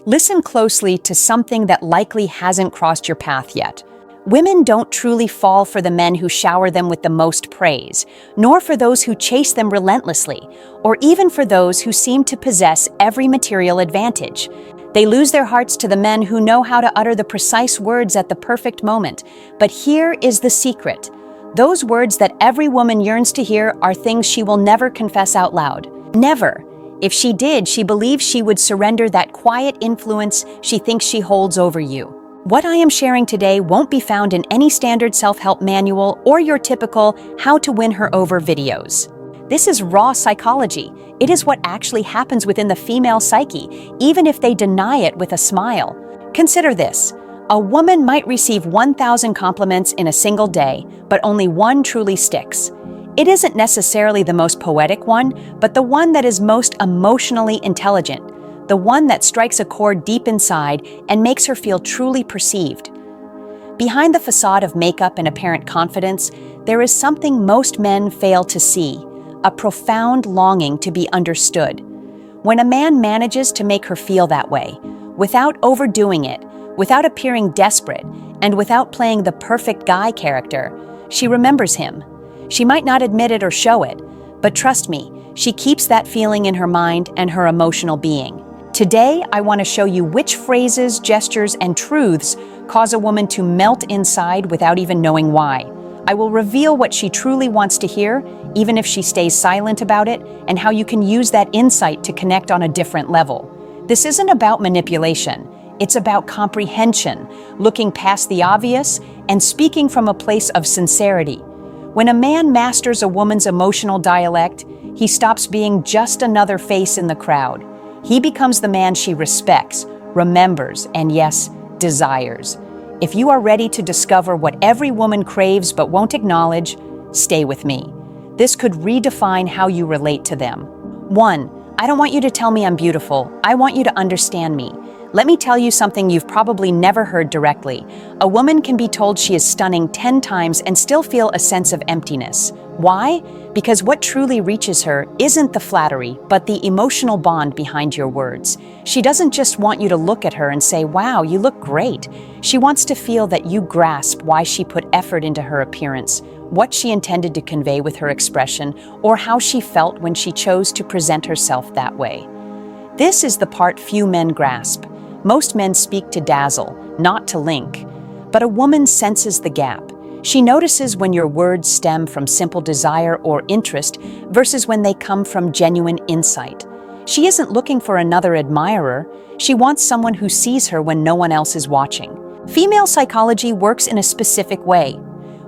Listen closely to something that likely hasn't crossed your path yet. Women don't truly fall for the men who shower them with the most praise, nor for those who chase them relentlessly, or even for those who seem to possess every material advantage. They lose their hearts to the men who know how to utter the precise words at the perfect moment. But here is the secret. Those words that every woman yearns to hear are things she will never confess out loud. Never. If she did, she believes she would surrender that quiet influence she thinks she holds over you. What I am sharing today won't be found in any standard self-help manual or your typical how to win her over videos. This is raw psychology. It is what actually happens within the female psyche, even if they deny it with a smile. Consider this. A woman might receive 1,000 compliments in a single day, but only one truly sticks. It isn't necessarily the most poetic one, but the one that is most emotionally intelligent. The one that strikes a chord deep inside and makes her feel truly perceived. Behind the facade of makeup and apparent confidence, there is something most men fail to see, a profound longing to be understood. When a man manages to make her feel that way, without overdoing it, without appearing desperate, and without playing the perfect guy character, she remembers him. She might not admit it or show it, but trust me, she keeps that feeling in her mind and her emotional being. Today, I want to show you which phrases, gestures, and truths cause a woman to melt inside without even knowing why. I will reveal what she truly wants to hear, even if she stays silent about it, and how you can use that insight to connect on a different level. This isn't about manipulation. It's about comprehension, looking past the obvious, and speaking from a place of sincerity. When a man masters a woman's emotional dialect, he stops being just another face in the crowd. He becomes the man she respects, remembers, and yes, desires. If you are ready to discover what every woman craves but won't acknowledge, stay with me. This could redefine how you relate to them. 1. I don't want you to tell me I'm beautiful. I want you to understand me. Let me tell you something you've probably never heard directly. A woman can be told she is stunning 10 times and still feel a sense of emptiness. Why? Because what truly reaches her isn't the flattery, but the emotional bond behind your words. She doesn't just want you to look at her and say, "Wow, you look great." She wants to feel that you grasp why she put effort into her appearance, what she intended to convey with her expression, or how she felt when she chose to present herself that way. This is the part few men grasp. Most men speak to dazzle, not to link. But a woman senses the gap. She notices when your words stem from simple desire or interest versus when they come from genuine insight. She isn't looking for another admirer. She wants someone who sees her when no one else is watching. Female psychology works in a specific way.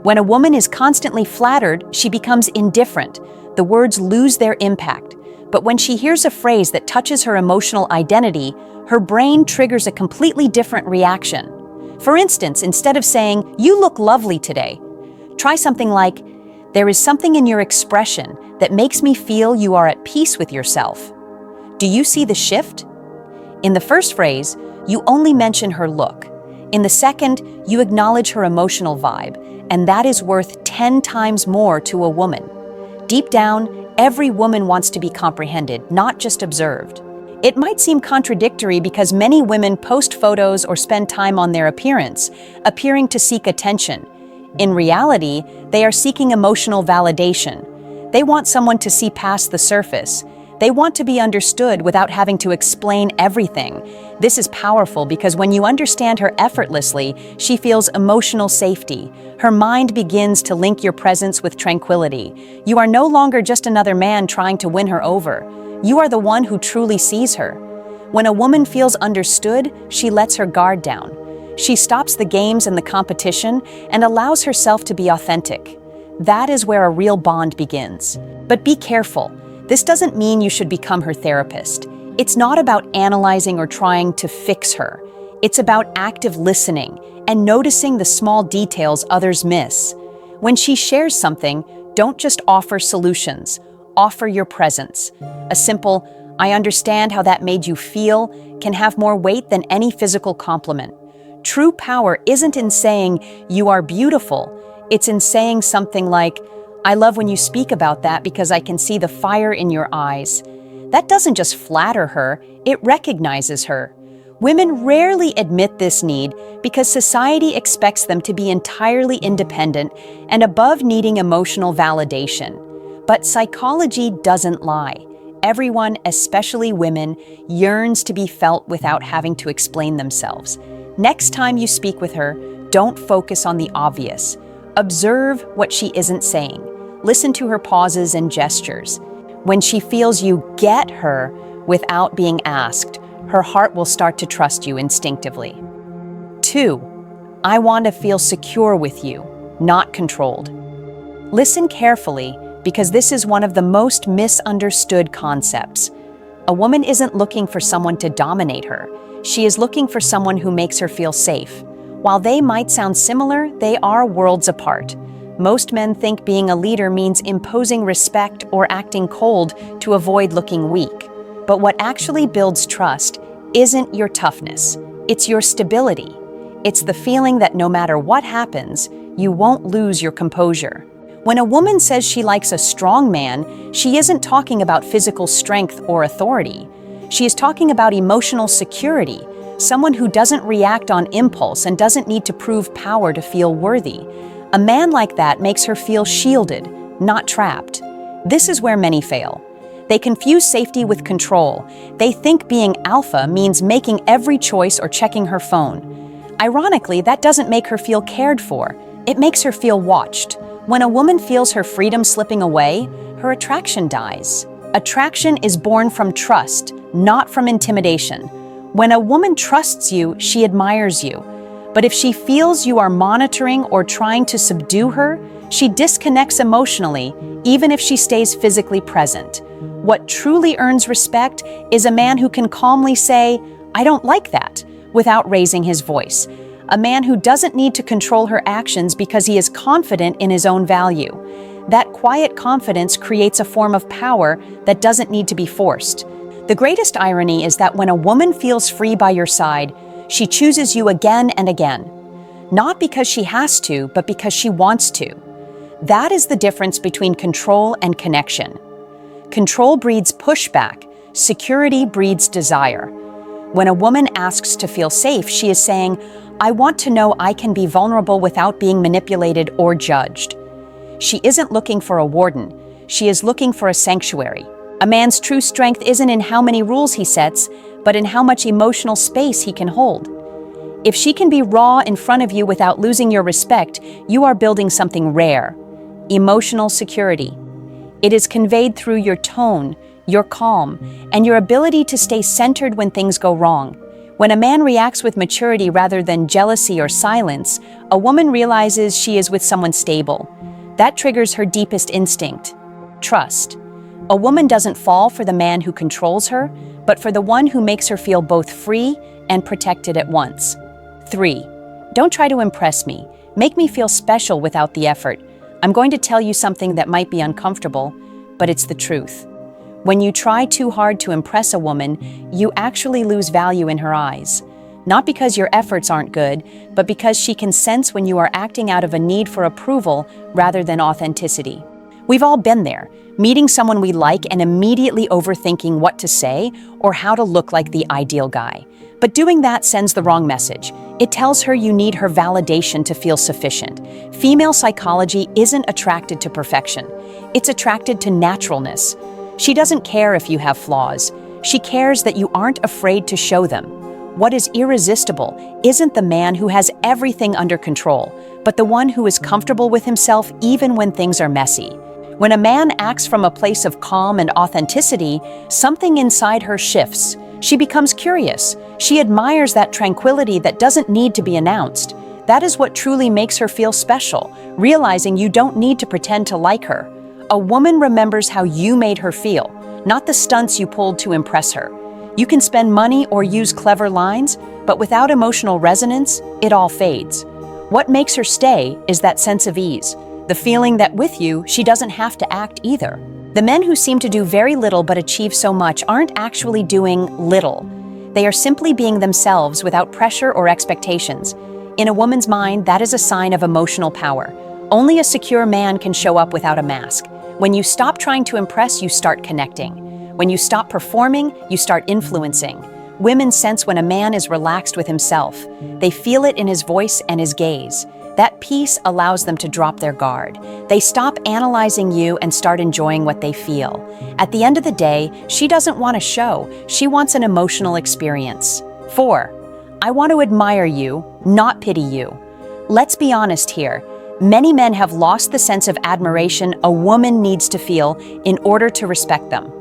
When a woman is constantly flattered, she becomes indifferent. The words lose their impact. But when she hears a phrase that touches her emotional identity, her brain triggers a completely different reaction. For instance, instead of saying, "You look lovely today," try something like, "There is something in your expression that makes me feel you are at peace with yourself." Do you see the shift? In the first phrase, you only mention her look. In the second, you acknowledge her emotional vibe, and that is worth 10 times more to a woman. Deep down, every woman wants to be comprehended, not just observed. It might seem contradictory because many women post photos or spend time on their appearance, appearing to seek attention. In reality, they are seeking emotional validation. They want someone to see past the surface. They want to be understood without having to explain everything. This is powerful because when you understand her effortlessly, she feels emotional safety. Her mind begins to link your presence with tranquility. You are no longer just another man trying to win her over. You are the one who truly sees her. When a woman feels understood, she lets her guard down. She stops the games and the competition and allows herself to be authentic. That is where a real bond begins. But be careful. This doesn't mean you should become her therapist. It's not about analyzing or trying to fix her. It's about active listening and noticing the small details others miss. When she shares something, don't just offer solutions. Offer your presence. A simple, "I understand how that made you feel," can have more weight than any physical compliment. True power isn't in saying, "You are beautiful." It's in saying something like, "I love when you speak about that because I can see the fire in your eyes." That doesn't just flatter her, it recognizes her. Women rarely admit this need because society expects them to be entirely independent and above needing emotional validation. But psychology doesn't lie. Everyone, especially women, yearns to be felt without having to explain themselves. Next time you speak with her, don't focus on the obvious. Observe what she isn't saying. Listen to her pauses and gestures. When she feels you get her without being asked, her heart will start to trust you instinctively. 2. I want to feel secure with you, not controlled. Listen carefully, because this is one of the most misunderstood concepts. A woman isn't looking for someone to dominate her. She is looking for someone who makes her feel safe. While they might sound similar, they are worlds apart. Most men think being a leader means imposing respect or acting cold to avoid looking weak. But what actually builds trust isn't your toughness, it's your stability. It's the feeling that no matter what happens, you won't lose your composure. When a woman says she likes a strong man, she isn't talking about physical strength or authority. She is talking about emotional security, someone who doesn't react on impulse and doesn't need to prove power to feel worthy. A man like that makes her feel shielded, not trapped. This is where many fail. They confuse safety with control. They think being alpha means making every choice or checking her phone. Ironically, that doesn't make her feel cared for. It makes her feel watched. When a woman feels her freedom slipping away, her attraction dies. Attraction is born from trust, not from intimidation. When a woman trusts you, she admires you. But if she feels you are monitoring or trying to subdue her, she disconnects emotionally, even if she stays physically present. What truly earns respect is a man who can calmly say, "I don't like that," without raising his voice. A man who doesn't need to control her actions because he is confident in his own value. That quiet confidence creates a form of power that doesn't need to be forced. The greatest irony is that when a woman feels free by your side, she chooses you again and again. Not because she has to, but because she wants to. That is the difference between control and connection. Control breeds pushback. Security breeds desire. When a woman asks to feel safe, she is saying, "I want to know I can be vulnerable without being manipulated or judged." She isn't looking for a warden. She is looking for a sanctuary. A man's true strength isn't in how many rules he sets, but in how much emotional space he can hold. If she can be raw in front of you without losing your respect, you are building something rare. Emotional security. It is conveyed through your tone, your calm, and your ability to stay centered when things go wrong. When a man reacts with maturity rather than jealousy or silence, a woman realizes she is with someone stable. That triggers her deepest instinct, trust. A woman doesn't fall for the man who controls her, but for the one who makes her feel both free and protected at once. 3. Don't try to impress me. Make me feel special without the effort. I'm going to tell you something that might be uncomfortable, but it's the truth. When you try too hard to impress a woman, you actually lose value in her eyes. Not because your efforts aren't good, but because she can sense when you are acting out of a need for approval rather than authenticity. We've all been there, meeting someone we like and immediately overthinking what to say or how to look like the ideal guy. But doing that sends the wrong message. It tells her you need her validation to feel sufficient. Female psychology isn't attracted to perfection. It's attracted to naturalness. She doesn't care if you have flaws. She cares that you aren't afraid to show them. What is irresistible isn't the man who has everything under control, but the one who is comfortable with himself even when things are messy. When a man acts from a place of calm and authenticity, something inside her shifts. She becomes curious. She admires that tranquility that doesn't need to be announced. That is what truly makes her feel special, realizing you don't need to pretend to like her. A woman remembers how you made her feel, not the stunts you pulled to impress her. You can spend money or use clever lines, but without emotional resonance, it all fades. What makes her stay is that sense of ease, the feeling that with you, she doesn't have to act either. The men who seem to do very little but achieve so much aren't actually doing little. They are simply being themselves without pressure or expectations. In a woman's mind, that is a sign of emotional power. Only a secure man can show up without a mask. When you stop trying to impress, you start connecting. When you stop performing, you start influencing. Women sense when a man is relaxed with himself. They feel it in his voice and his gaze. That peace allows them to drop their guard. They stop analyzing you and start enjoying what they feel. At the end of the day, she doesn't want a show. She wants an emotional experience. 4. I want to admire you, not pity you. Let's be honest here. Many men have lost the sense of admiration a woman needs to feel in order to respect them.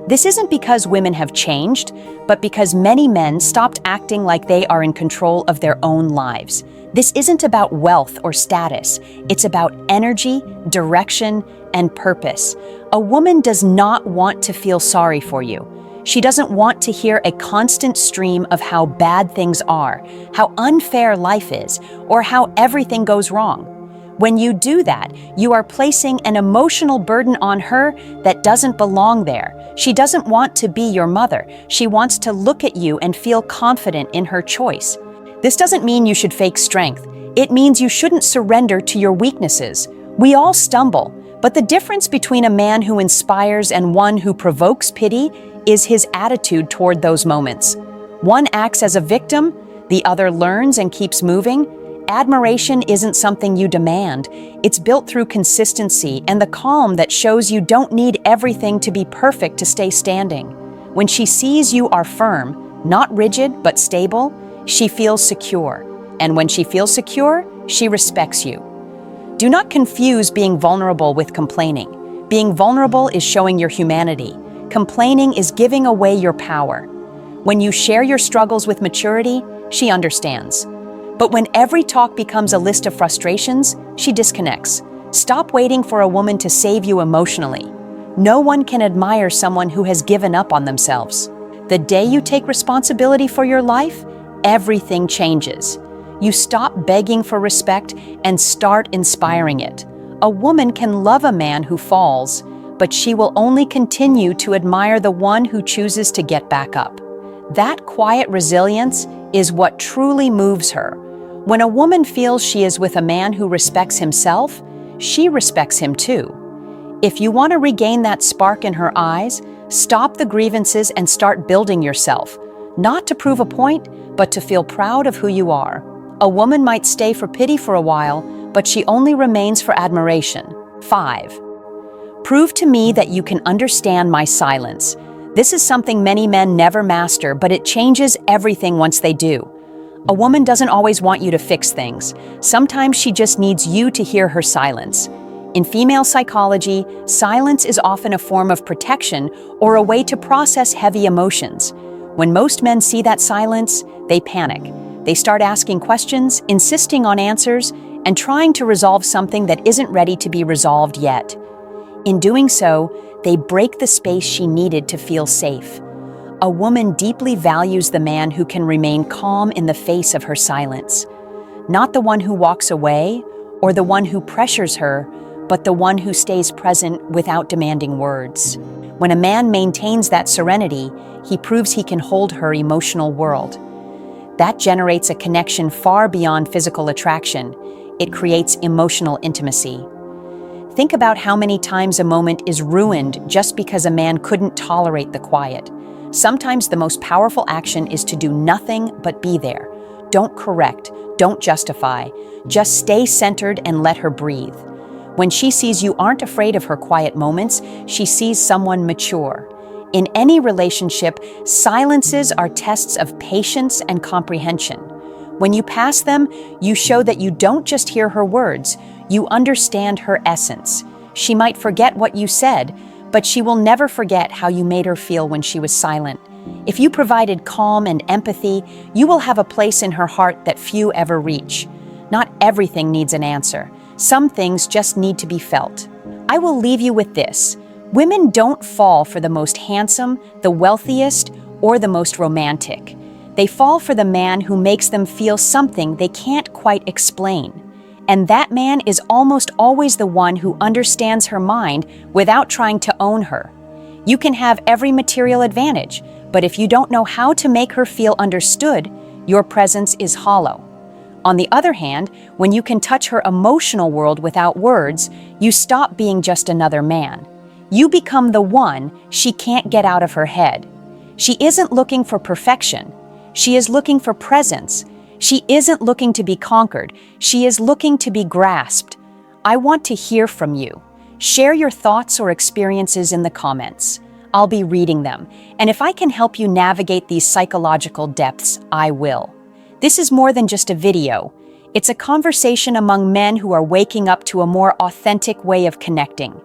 This isn't because women have changed, but because many men stopped acting like they are in control of their own lives. This isn't about wealth or status. It's about energy, direction, and purpose. A woman does not want to feel sorry for you. She doesn't want to hear a constant stream of how bad things are, how unfair life is, or how everything goes wrong. When you do that, you are placing an emotional burden on her that doesn't belong there. She doesn't want to be your mother. She wants to look at you and feel confident in her choice. This doesn't mean you should fake strength. It means you shouldn't surrender to your weaknesses. We all stumble, but the difference between a man who inspires and one who provokes pity is his attitude toward those moments. One acts as a victim, the other learns and keeps moving. Admiration isn't something you demand. It's built through consistency and the calm that shows you don't need everything to be perfect to stay standing. When she sees you are firm, not rigid but stable, she feels secure. And when she feels secure, she respects you. Do not confuse being vulnerable with complaining. Being vulnerable is showing your humanity. Complaining is giving away your power. When you share your struggles with maturity, she understands. But when every talk becomes a list of frustrations, she disconnects. Stop waiting for a woman to save you emotionally. No one can admire someone who has given up on themselves. The day you take responsibility for your life, everything changes. You stop begging for respect and start inspiring it. A woman can love a man who falls, but she will only continue to admire the one who chooses to get back up. That quiet resilience is what truly moves her. When a woman feels she is with a man who respects himself, she respects him too. If you want to regain that spark in her eyes, stop the grievances and start building yourself, not to prove a point, but to feel proud of who you are. A woman might stay for pity for a while, but she only remains for admiration. 5. Prove to me that you can understand my silence. This is something many men never master, but it changes everything once they do. A woman doesn't always want you to fix things. Sometimes she just needs you to hear her silence. In female psychology, silence is often a form of protection or a way to process heavy emotions. When most men see that silence, they panic. They start asking questions, insisting on answers, and trying to resolve something that isn't ready to be resolved yet. In doing so, they break the space she needed to feel safe. A woman deeply values the man who can remain calm in the face of her silence. Not the one who walks away or the one who pressures her, but the one who stays present without demanding words. When a man maintains that serenity, he proves he can hold her emotional world. That generates a connection far beyond physical attraction. It creates emotional intimacy. Think about how many times a moment is ruined just because a man couldn't tolerate the quiet. Sometimes the most powerful action is to do nothing but be there. Don't correct, don't justify. Just stay centered and let her breathe. When she sees you aren't afraid of her quiet moments, she sees someone mature. In any relationship, silences are tests of patience and comprehension. When you pass them, you show that you don't just hear her words, you understand her essence. She might forget what you said, but she will never forget how you made her feel when she was silent. If you provided calm and empathy, you will have a place in her heart that few ever reach. Not everything needs an answer. Some things just need to be felt. I will leave you with this. Women don't fall for the most handsome, the wealthiest, or the most romantic. They fall for the man who makes them feel something they can't quite explain. And that man is almost always the one who understands her mind without trying to own her. You can have every material advantage, but if you don't know how to make her feel understood, your presence is hollow. On the other hand, when you can touch her emotional world without words, you stop being just another man. You become the one she can't get out of her head. She isn't looking for perfection. She is looking for presence. She isn't looking to be conquered. She is looking to be grasped. I want to hear from you. Share your thoughts or experiences in the comments. I'll be reading them, and if I can help you navigate these psychological depths, I will. This is more than just a video. It's a conversation among men who are waking up to a more authentic way of connecting.